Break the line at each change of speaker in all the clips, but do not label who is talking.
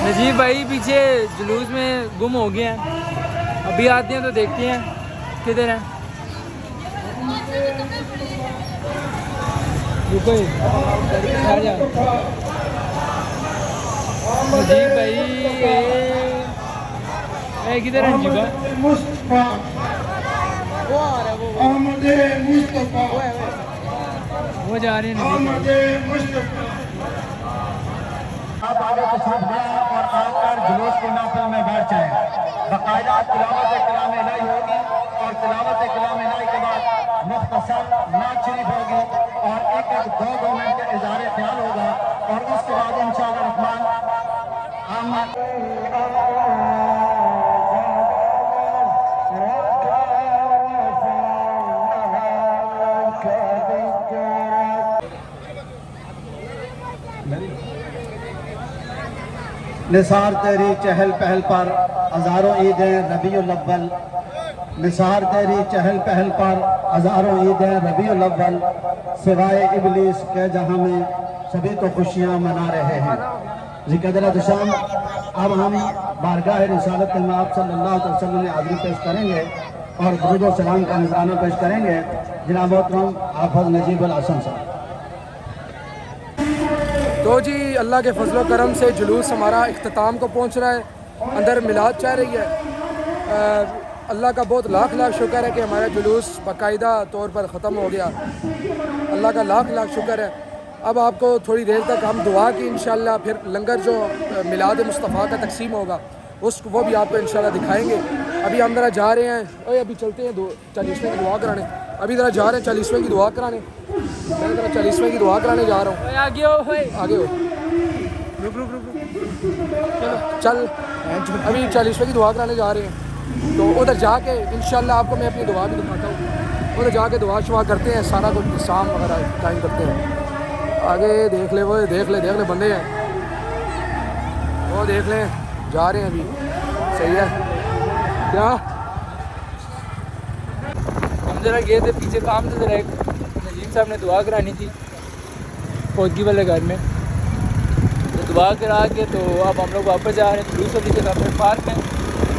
نجیب بھائی پیچھے جلوس میں گم ہو گئے ہیں، ابھی آتے ہیں تو دیکھتے ہیں کدھر ہیں. رکو آ جا نجیب بھائی کدھر ہے نجیب بھائی؟ وہ جا رہے ہیں نجیب
آپ آگے تشریف لیں اور آ کر جلوس کی محفل میں بیٹھ جائیں. باقاعدہ تلاوت کلام الہی ہوگی اور تلاوت کلام الہی کے بعد مختصر نعت شریف ہوگی اور ایک دو منٹ کا اظہار خیال ہوگا اور اس کے بعد انشاءاللہ الرحمن ہم نثار تیری چہل پہل پر ہزاروں عیدیں ربیع الاول. نثار تیری چہل پہل پر ہزاروں عیدیں ربیع الاول. سوائے ابلیس کے جہاں میں سبھی تو خوشیاں منا رہے ہیں. ذکر شام اب ہم بارگاہ رسالت مآب صلی اللہ علیہ وسلم میں حاضری پیش کریں گے اور درود و سلام کا نذرانہ پیش کریں گے. جناب محترم حافظ نجیب الحسن صاحب.
تو جی اللہ کے فضل و کرم سے جلوس ہمارا اختتام کو پہنچ رہا ہے. اندر میلاد چل رہی ہے. اللہ کا بہت لاکھ شکر ہے کہ ہمارا جلوس باقاعدہ طور پر ختم ہو گیا. اللہ کا لاکھ شکر ہے. اب آپ کو تھوڑی دیر تک ہم دعا کی انشاءاللہ پھر لنگر جو میلاد مصطفیٰ کا تقسیم ہوگا وہ بھی آپ کو انشاءاللہ دکھائیں گے. ابھی ہم ذرا جا رہے ہیں ابھی چلتے ہیں 40ویں کی دعا کرانے. ابھی ذرا جا رہے ہیں 40ویں کی دعا کرانے. میں ذرا 40ویں کی دعا کرانے جا رہا ہوں.
آگے ہو
آگے ہو چل ابھی 40ویں کی دعا کرانے جا رہے ہیں تو ادھر جا کے انشاءاللہ آپ کو میں اپنی دعا بھی دکھاتا ہوں. ادھر جا کے دعا شعا کرتے ہیں, سارا کچھ انتظام وغیرہ ٹائم کرتے ہیں. آگے دیکھ لے بندے ہیں وہ دیکھ لیں جا رہے ہیں ابھی. صحیح ہے کیا
ہم ذرا گئے تھے پیچھے کام سے ذرا ایک نجیب صاحب نے دعا کرانی تھی فوجی والے گھر میں تو دعا کرا کے تو اب ہم لوگ واپس جا رہے ہیں. جلوس ابھی تک اپنے پارک میں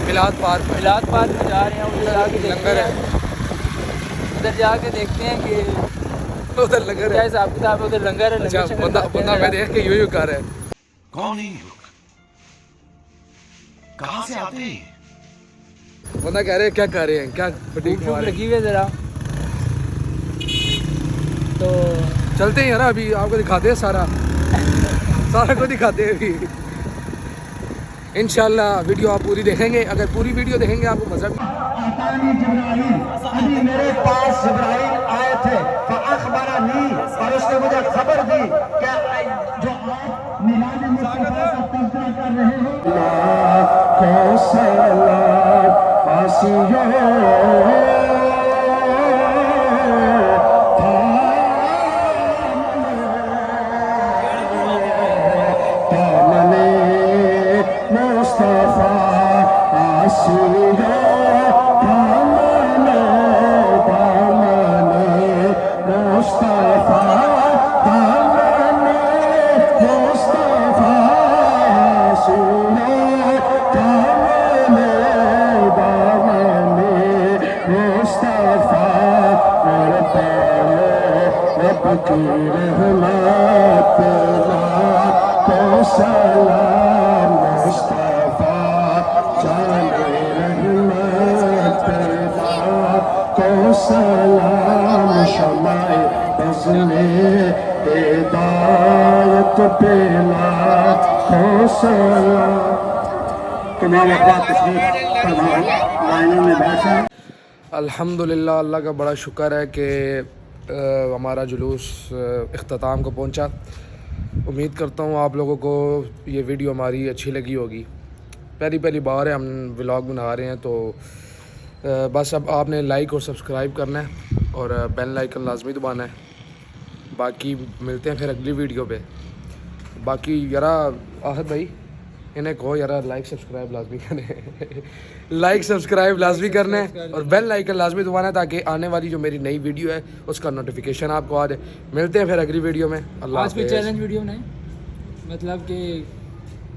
میلاد پارک
میں جا رہے ہیں. ادھر جا کے
لنگر ہے.
ادھر جا کے دیکھتے ہیں کہ
ادھر لنگر
کیا
ہے.
حساب کتاب ہے. ادھر لنگر ہے.
اچھا بندہ میں دیکھ کے یوں کر رہا ہے.
کون ہے یہ لوگ؟ کہاں سے آتے ہیں؟
بندہ کہہ رہے ہیں کیا کر رہے ہیں, کیا فٹیک مار رہے ہیں.
لگی ہوئی ہے ذرا تو
چلتے ہیں نا ابھی آپ کو دکھاتے ہیں سارا کو دکھاتے ہیں ابھی. انشاءاللہ ویڈیو آپ پوری دیکھیں گے. اگر پوری ویڈیو دیکھیں گے آپ کو مزہ بھی.
آتانی جبرائیل, ابھی میرے پاس جبرائیل آئے تھے فاخبرنی, اور اس نے مجھے خبر دی کہ جو آپ میلاد مصطفیٰ کا تذکرہ کر رہے ہو لاکھوں سلام آسیوں سلام مصطفیٰ جان رحمت تو سلام شمع بزم ہدایت پلا تو سلام. تمام احباب تشریف فرمائیں, لائنوں میں بیٹھیں.
الحمدللہ اللہ کا بڑا شکر ہے کہ ہمارا جلوس اختتام کو پہنچا. امید کرتا ہوں آپ لوگوں کو یہ ویڈیو ہماری اچھی لگی ہوگی. پہلی بار ہے ہم ولاگ بنا رہے ہیں تو بس اب آپ نے لائک اور سبسکرائب کرنا ہے اور بیل آئیکن لازمی دبانا ہے. باقی ملتے ہیں پھر اگلی ویڈیو پہ. باقی یارا آہد بھائی انہیں کہو یارا لائک سبسکرائب لازمی کرنا ہے اور بیل آئیکن لازمی دبانا ہے تاکہ آنے والی جو میری نئی ویڈیو ہے اس کا نوٹیفیکیشن آپ کو آ جائے. ملتے ہیں پھر اگلی ویڈیو میں. اللہ
آج بھی
حافظ.
چیلنج ویڈیو بنائیں, مطلب کہ